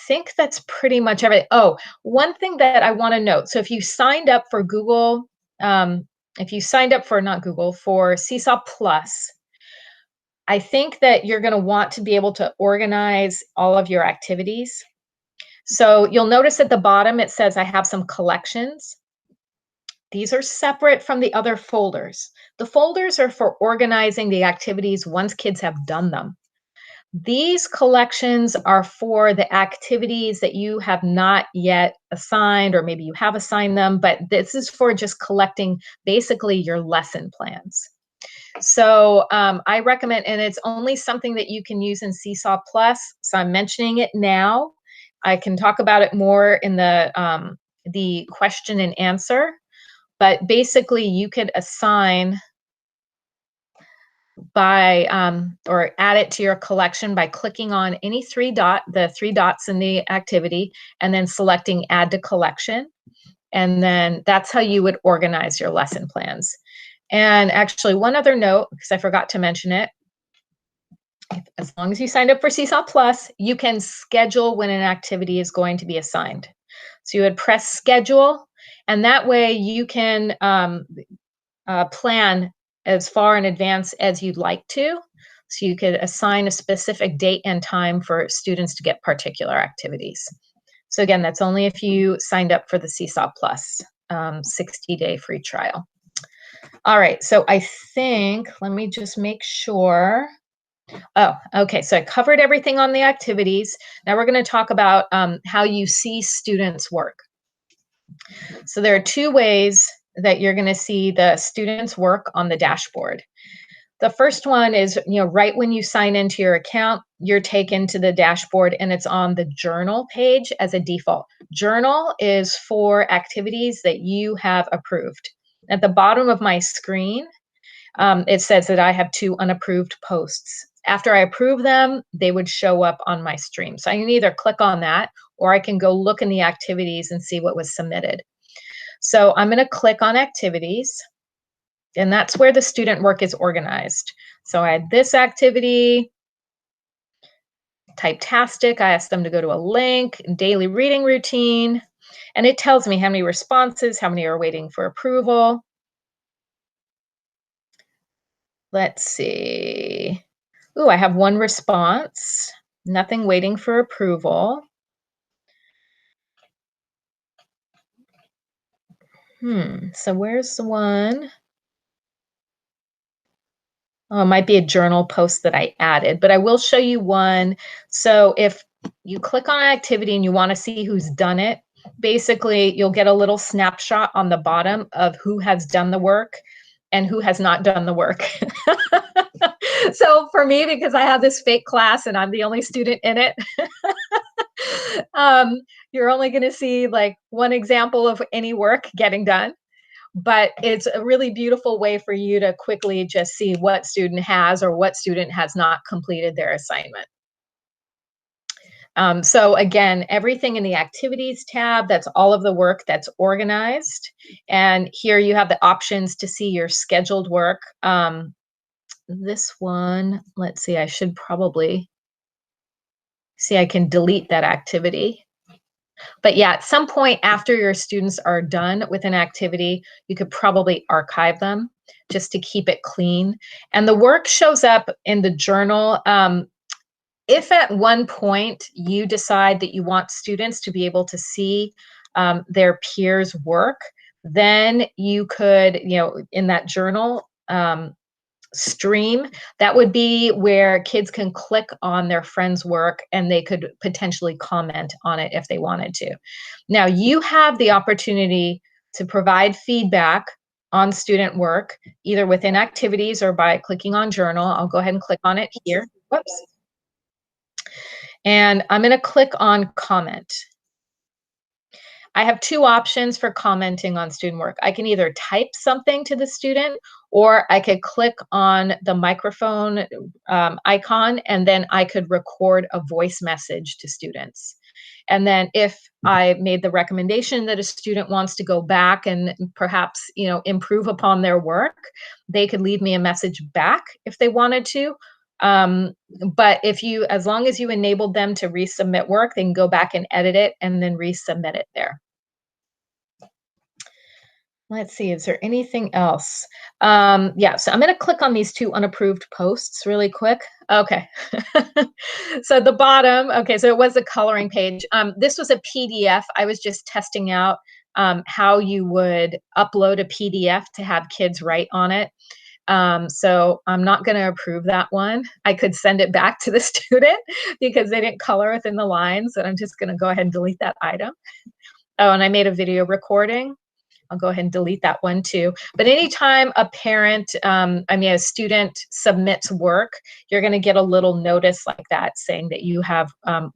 think that's pretty much everything. Oh, one thing that I want to note. So if you signed up for Google, if you signed up for, not Google, for Seesaw Plus, I think that you're going to want to be able to organize all of your activities. So you'll notice at the bottom, it says I have some collections. These are separate from the other folders. The folders are for organizing the activities once kids have done them. These collections are for the activities that you have not yet assigned, or maybe you have assigned them, but this is for just collecting basically your lesson plans. So I recommend, and it's only something that you can use in Seesaw Plus, so I'm mentioning it now. I can talk about it more in the question and answer, but basically you could assign by or add it to your collection by clicking on any the three dots in the activity and then selecting add to collection. And then that's how you would organize your lesson plans. And actually one other note, because I forgot to mention it, as long as you signed up for Seesaw Plus, you can schedule when an activity is going to be assigned. So you would press schedule, and that way you can plan as far in advance as you'd like to. So you could assign a specific date and time for students to get particular activities. So again, that's only if you signed up for the Seesaw Plus 60-day free trial. All right, so I think, let me just make sure. Oh, okay, so I covered everything on the activities. Now we're going to talk about how you see students work. So there are 2 ways that you're going to see the students work on the dashboard. The first one is, right when you sign into your account, you're taken to the dashboard and it's on the journal page as a default. Journal is for activities that you have approved. At the bottom of my screen, it says that I have 2 unapproved posts. After I approve them, they would show up on my stream. So I can either click on that or I can go look in the activities and see what was submitted. So I'm going to click on activities, and that's where the student work is organized. So I had this activity, Typetastic. I asked them to go to a link, daily reading routine, and it tells me how many responses, how many are waiting for approval. Let's see. Ooh, I have 1 response, nothing waiting for approval. So where's the one? Oh, it might be a journal post that I added, but I will show you one. So if you click on an activity and you want to see who's done it, basically you'll get a little snapshot on the bottom of who has done the work and who has not done the work. So for me, because I have this fake class and I'm the only student in it, you're only going to see like 1 example of any work getting done. But it's a really beautiful way for you to quickly just see what student has or what student has not completed their assignment. So again, everything in the activities tab, that's all of the work that's organized. And here you have the options to see your scheduled work. This one, let's see, I should probably see, I can delete that activity. But yeah, at some point after your students are done with an activity, you could probably archive them just to keep it clean. And the work shows up in the journal. If at one point you decide that you want students to be able to see their peers' work, then you could, in that journal, stream, that would be where kids can click on their friend's work and they could potentially comment on it if they wanted to. Now, you have the opportunity to provide feedback on student work, either within activities or by clicking on journal. I'll go ahead and click on it here. Whoops. And I'm going to click on comment. I have two options for commenting on student work. I can either type something to the student, or I could click on the microphone icon, and then I could record a voice message to students. And then if I made the recommendation that a student wants to go back and perhaps, improve upon their work, they could leave me a message back if they wanted to. But as long as you enabled them to resubmit work, they can go back and edit it and then resubmit it there. Let's see, is there anything else? Yeah, so I'm going to click on these two unapproved posts really quick. Okay. So the bottom, okay, so it was a coloring page. This was a PDF. I was just testing out how you would upload a PDF to have kids write on it. So I'm not going to approve that one. I could send it back to the student because they didn't color within the lines, and I'm just going to go ahead and delete that item. Oh, and I made a video recording. I'll go ahead and delete that one too. But anytime a parent, a student submits work, you're going to get a little notice like that saying that you have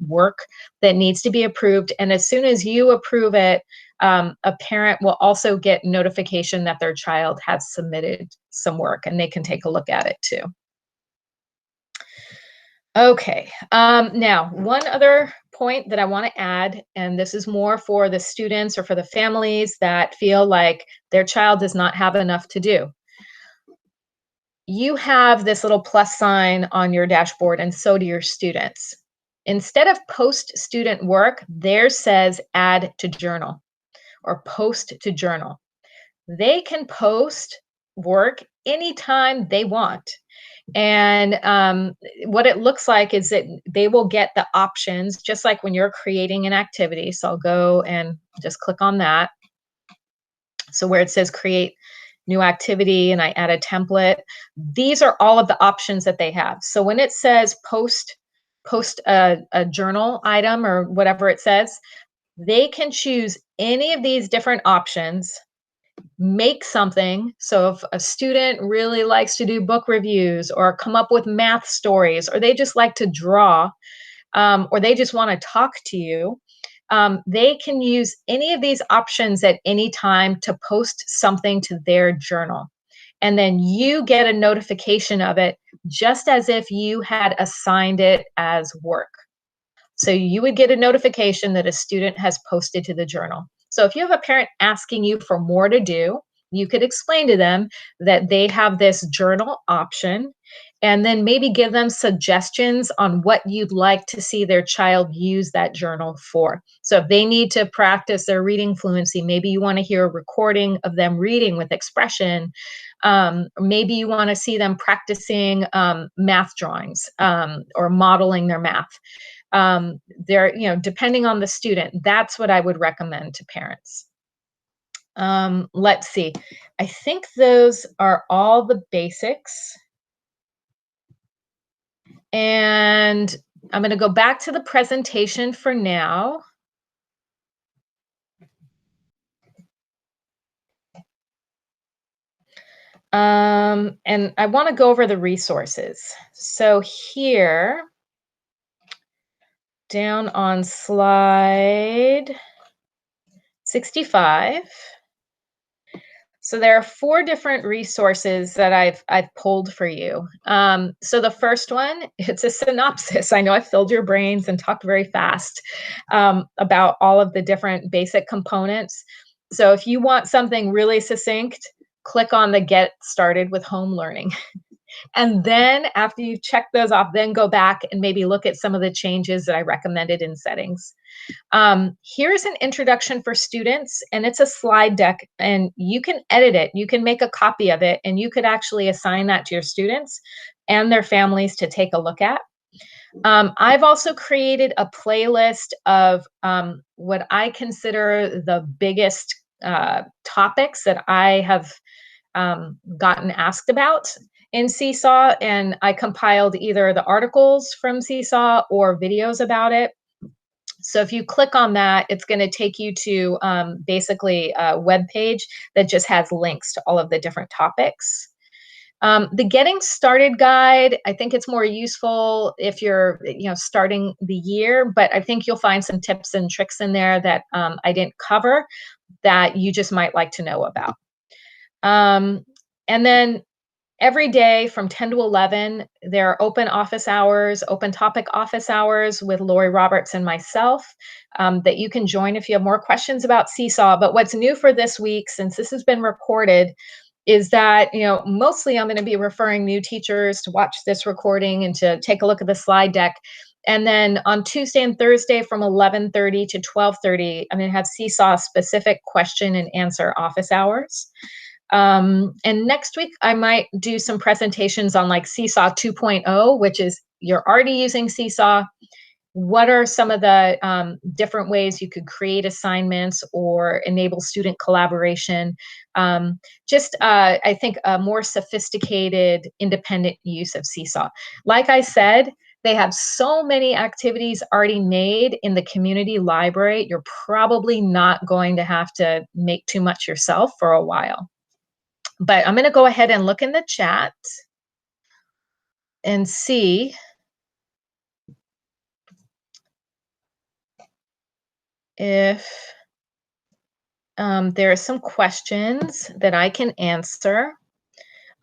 work that needs to be approved. And as soon as you approve it, a parent will also get notification that their child has submitted some work, and they can take a look at it too. Okay, now one other point that I want to add, and this is more for the students or for the families that feel like their child does not have enough to do. You have this little plus sign on your dashboard, and so do your students. Instead of post student work, theirs says add to journal or post to journal. They can post work anytime they want. And what it looks like is that they will get the options, just like when you're creating an activity. So I'll go and just click on that. So where it says create new activity and I add a template, these are all of the options that they have. So when it says post a journal item or whatever it says, they can choose any of these different options, make something. So if a student really likes to do book reviews or come up with math stories, or they just like to draw, or they just want to talk to you, they can use any of these options at any time to post something to their journal. And then you get a notification of it just as if you had assigned it as work. So you would get a notification that a student has posted to the journal. So if you have a parent asking you for more to do, you could explain to them that they have this journal option, and then maybe give them suggestions on what you'd like to see their child use that journal for. So if they need to practice their reading fluency, maybe you want to hear a recording of them reading with expression. Maybe you want to see them practicing math drawings or modeling their math. Depending on the student, that's what I would recommend to parents. Let's see. I think those are all the basics. And I'm going to go back to the presentation for now. And I want to go over the resources. So here, down on slide 65. So there are 4 different resources that I've pulled for you. So the first one, it's a synopsis. I know I filled your brains and talked very fast about all of the different basic components. So if you want something really succinct, click on the Get Started with Home Learning. And then after you've checked those off, then go back and maybe look at some of the changes that I recommended in settings. Here's an introduction for students, and it's a slide deck, and you can edit it. You can make a copy of it, and you could actually assign that to your students and their families to take a look at. I've also created a playlist of what I consider the biggest topics that I have gotten asked about. in Seesaw, and I compiled either the articles from Seesaw or videos about it. So if you click on that, it's going to take you to basically a web page that just has links to all of the different topics. The getting started guide, I think it's more useful if you're, starting the year, but I think you'll find some tips and tricks in there that I didn't cover that you just might like to know about. And then every day from 10 to 11, there are open office hours, open topic office hours with Lori Roberts and myself that you can join if you have more questions about Seesaw. But what's new for this week, since this has been recorded, is that, mostly I'm going to be referring new teachers to watch this recording and to take a look at the slide deck. And then on Tuesday and Thursday from 11:30 to 12:30, I'm going to have Seesaw specific question and answer office hours. And next week, I might do some presentations on like Seesaw 2.0, which is you're already using Seesaw. What are some of the different ways you could create assignments or enable student collaboration? I think, a more sophisticated, independent use of Seesaw. Like I said, they have so many activities already made in the community library. You're probably not going to have to make too much yourself for a while. But I'm going to go ahead and look in the chat and see if there are some questions that I can answer.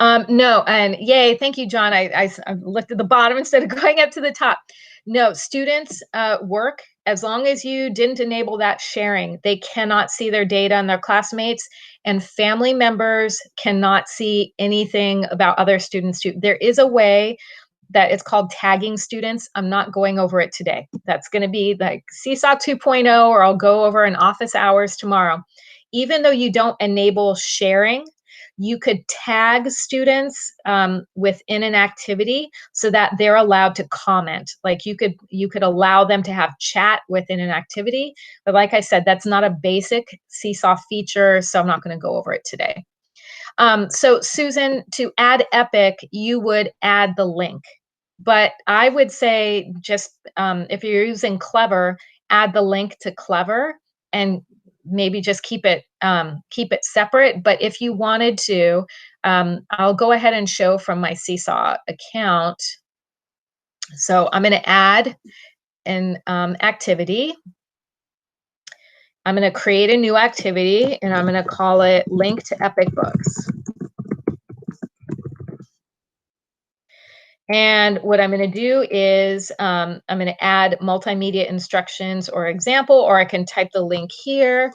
No, and yay, thank you, John. I looked at the bottom instead of going up to the top. No, students work as long as you didn't enable that sharing. They cannot see their data and their classmates, and family members cannot see anything about other students too. There is a way that it's called tagging students. I'm not going over it today. That's going to be like Seesaw 2.0, or I'll go over in office hours tomorrow. Even though you don't enable sharing, you could tag students within an activity so that they're allowed to comment. Like you could allow them to have chat within an activity. But like I said, that's not a basic Seesaw feature, so I'm not going to go over it today. So Susan, to add Epic, you would add the link. But I would say just if you're using Clever, add the link to Clever and maybe just keep it separate. But if you wanted to, I'll go ahead and show from my Seesaw account. So I'm going to add an activity. I'm going to create a new activity, and I'm going to call it Link to Epic Books. And what I'm going to do is I'm going to add multimedia instructions or example, or I can type the link here.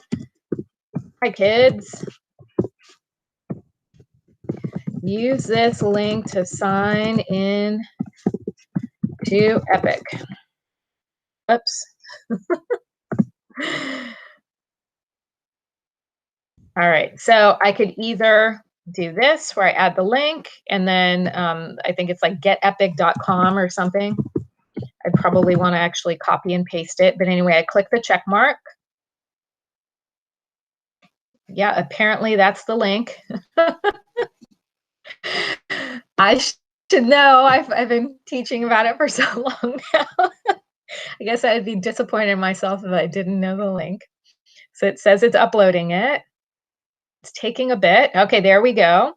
Hi, kids. Use this link to sign in to Epic. Oops. All right, so I could either do this where I add the link, and then I think it's like getepic.com or something. I'd probably want to actually copy and paste it. But anyway, I click the check mark. Yeah, apparently that's the link. I should know. I've been teaching about it for so long now. I guess I'd be disappointed in myself if I didn't know the link. So it says it's uploading it. It's taking a bit. Okay, there we go.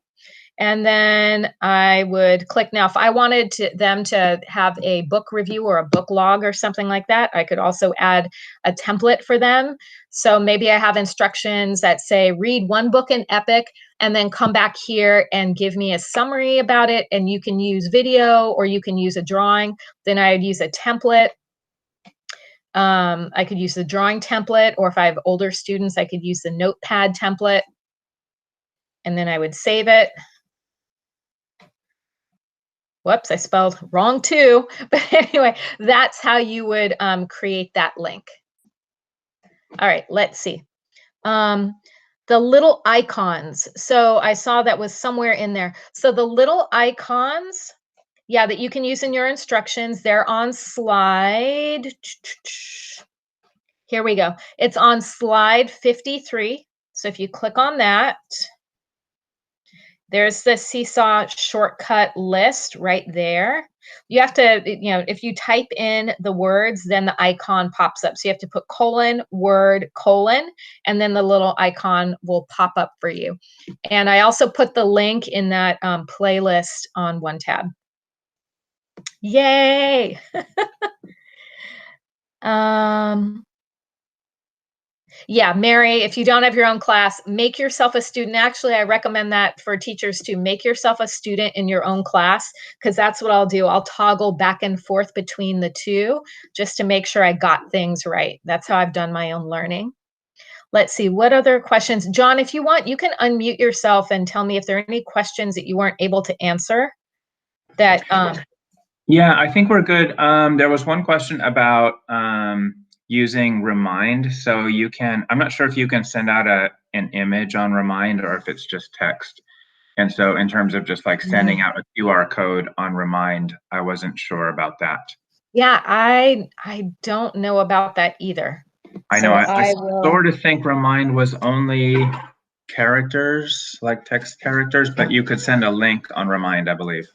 And then I would click. Now, if I wanted them to have a book review or a book log or something like that, I could also add a template for them. So maybe I have instructions that say, read one book in Epic, and then come back here and give me a summary about it. And you can use video or you can use a drawing. Then I'd use a template. I could use the drawing template, or if I have older students, I could use the notepad template. And then I would save it. Whoops, I spelled wrong too. But anyway, that's how you would create that link. All right, let's see. The little icons. So I saw that was somewhere in there. So the little icons, yeah, that you can use in your instructions, they're on slide. Here we go. It's on slide 53. So if you click on that, There's the Seesaw shortcut list right there. You have to, if you type in the words, then the icon pops up. So you have to put colon, word, colon, and then the little icon will pop up for you. And I also put the link in that playlist on one tab. Yay! Yeah, Mary, if you don't have your own class, make yourself a student. Actually, I recommend that for teachers to make yourself a student in your own class, because that's what I'll do. I'll toggle back and forth between the two just to make sure I got things right. That's how I've done my own learning. Let's see, what other questions? John, if you want, you can unmute yourself and tell me if there are any questions that you weren't able to answer. Yeah, I think we're good. There was one question about using Remind. So you can, I'm not sure if you can send out an image on Remind or if it's just text. And so in terms of just like sending out a QR code on Remind, I wasn't sure about that. Yeah, I don't know about that either. I know, I sort of think Remind was only characters, like text characters, but you could send a link on Remind, I believe.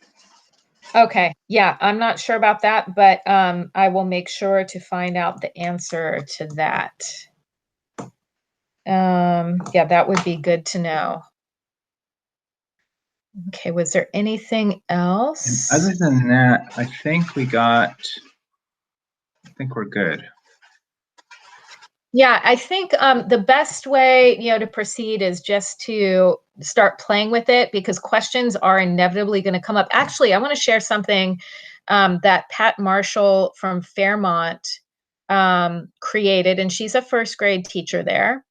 Okay, yeah, I'm not sure about that, but I will make sure to find out the answer to that. Yeah, that would be good to know. Okay, was there anything else? And other than that, I think we're good. Yeah, I think the best way, to proceed is just to start playing with it, because questions are inevitably going to come up. Actually, I want to share something that Pat Marshall from Fairmont created, and she's a first grade teacher there.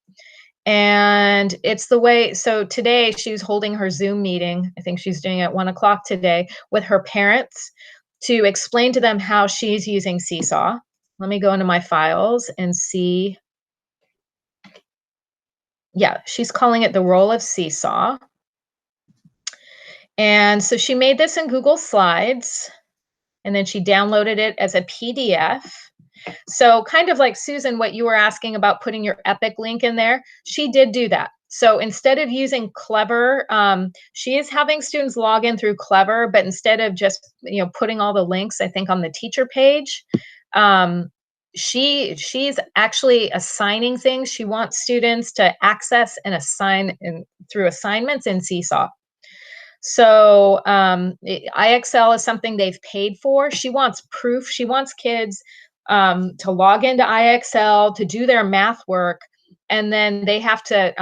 And it's the way, so today she was holding her Zoom meeting. I think she's doing it at 1 o'clock today with her parents to explain to them how she's using Seesaw. Let me go into my files and see. Yeah, she's calling it the role of Seesaw. And so she made this in Google Slides, and then she downloaded it as a PDF. So kind of like Susan, what you were asking about putting your Epic link in there, she did do that. So instead of using Clever, she is having students log in through Clever, but instead of just putting all the links, I think on the teacher page, she's actually assigning things. She wants students to access and assign through assignments in Seesaw. So IXL is something they've paid for. She wants proof. She wants kids to log into IXL to do their math work, and then they have to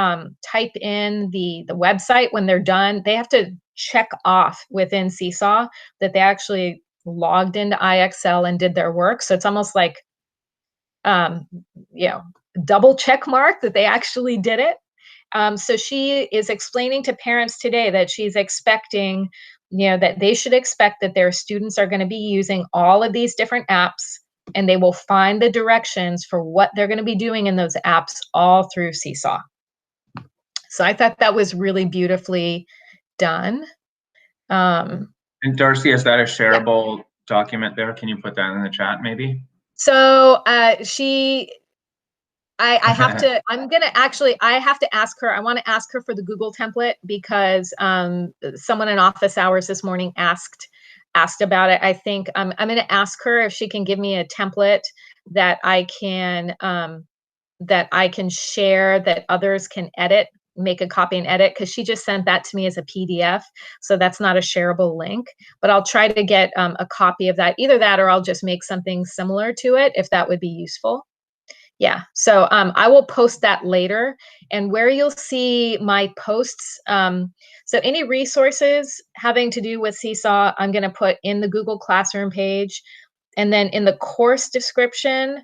type in the website when they're done. They have to check off within Seesaw that they actually logged into IXL and did their work. So it's almost like double check mark that they actually did it. So she is explaining to parents today that she's expecting, that they should expect that their students are going to be using all of these different apps, and they will find the directions for what they're going to be doing in those apps all through Seesaw. So I thought that was really beautifully done. And Darcy, is that a shareable document there? Can you put that in the chat maybe? So I have to, I have to ask her. I want to ask her for the Google template, because someone in office hours this morning asked about it. I think I'm going to ask her if she can give me a template that I can share, that others can edit, make a copy and edit, because she just sent that to me as a PDF. So that's not a shareable link, but I'll try to get a copy of that, either that or I'll just make something similar to it, if that would be useful. Yeah, so I will post that later. And where you'll see my posts, so any resources having to do with Seesaw, I'm going to put in the Google Classroom page. And then in the course description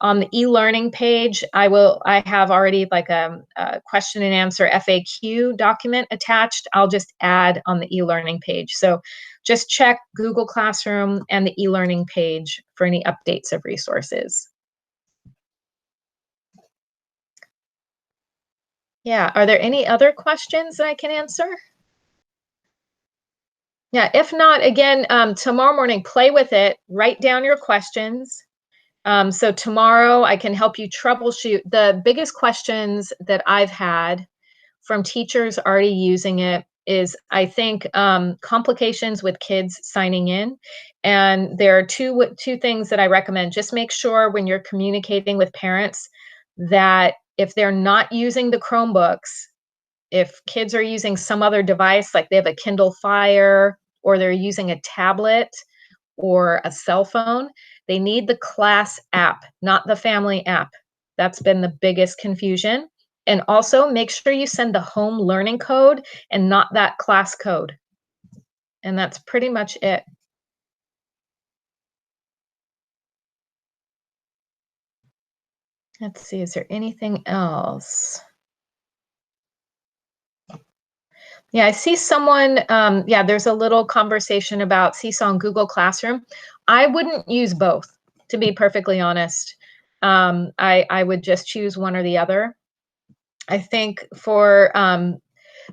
on the e-learning page, I have already like a question and answer FAQ document attached. I'll just add on the e-learning page. So just check Google Classroom and the e-learning page for any updates of resources. Yeah, are there any other questions that I can answer? Yeah, if not, again, tomorrow morning, play with it, write down your questions. So tomorrow I can help you troubleshoot. The biggest questions that I've had from teachers already using it is, I think, complications with kids signing in. And there are two things that I recommend. Just make sure when you're communicating with parents that if they're not using the Chromebooks, if kids are using some other device, like they have a Kindle Fire or they're using a tablet or a cell phone, they need the class app, not the family app. That's been the biggest confusion. And also make sure you send the home learning code and not that class code. And that's pretty much it. Let's see, is there anything else? Yeah, I see someone, yeah, there's a little conversation about Seesaw and Google Classroom. I wouldn't use both, to be perfectly honest. I would just choose one or the other. I think for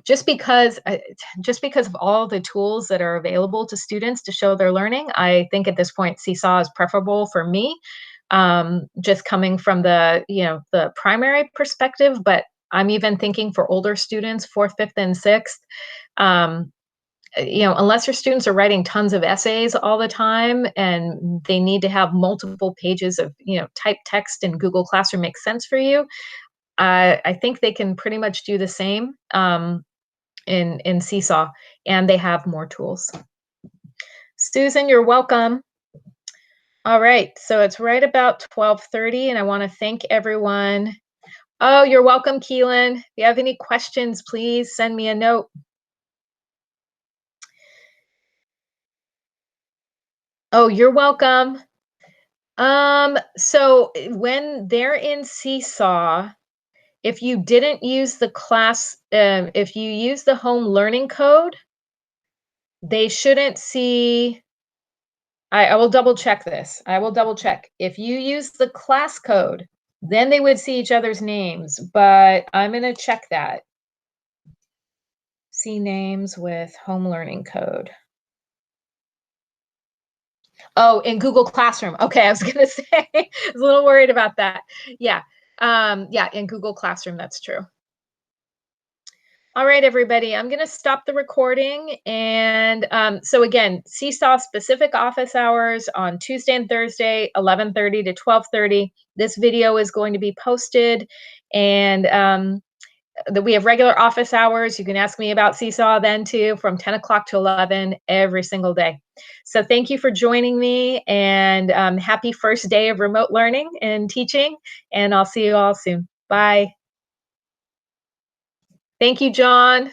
just because of all the tools that are available to students to show their learning, I think at this point Seesaw is preferable for me. Just coming from the the primary perspective, but I'm even thinking for older students, fourth, fifth, and sixth. Unless your students are writing tons of essays all the time and they need to have multiple pages of typed text in Google Classroom makes sense for you, I think they can pretty much do the same in Seesaw, and they have more tools. Susan, you're welcome. All right, so it's right about 12:30, and I want to thank everyone. Oh, you're welcome, Keelan. If you have any questions, please send me a note. Oh, you're welcome. So when they're in Seesaw, if you didn't use the class, if you use the home learning code, they shouldn't see. I will double check this. I will double check. If you use the class code, then they would see each other's names, but I'm going to check that. See names with home learning code. Oh, in Google Classroom. Okay, I was going to say, I was a little worried about that. Yeah. Yeah, in Google Classroom, that's true. All right, everybody, I'm going to stop the recording. And so again, Seesaw specific office hours on Tuesday and Thursday, 11:30 to 12:30. This video is going to be posted. And we have regular office hours. You can ask me about Seesaw then too, from 10 o'clock to 11 every single day. So thank you for joining me, and happy first day of remote learning and teaching. And I'll see you all soon. Bye. Thank you, John.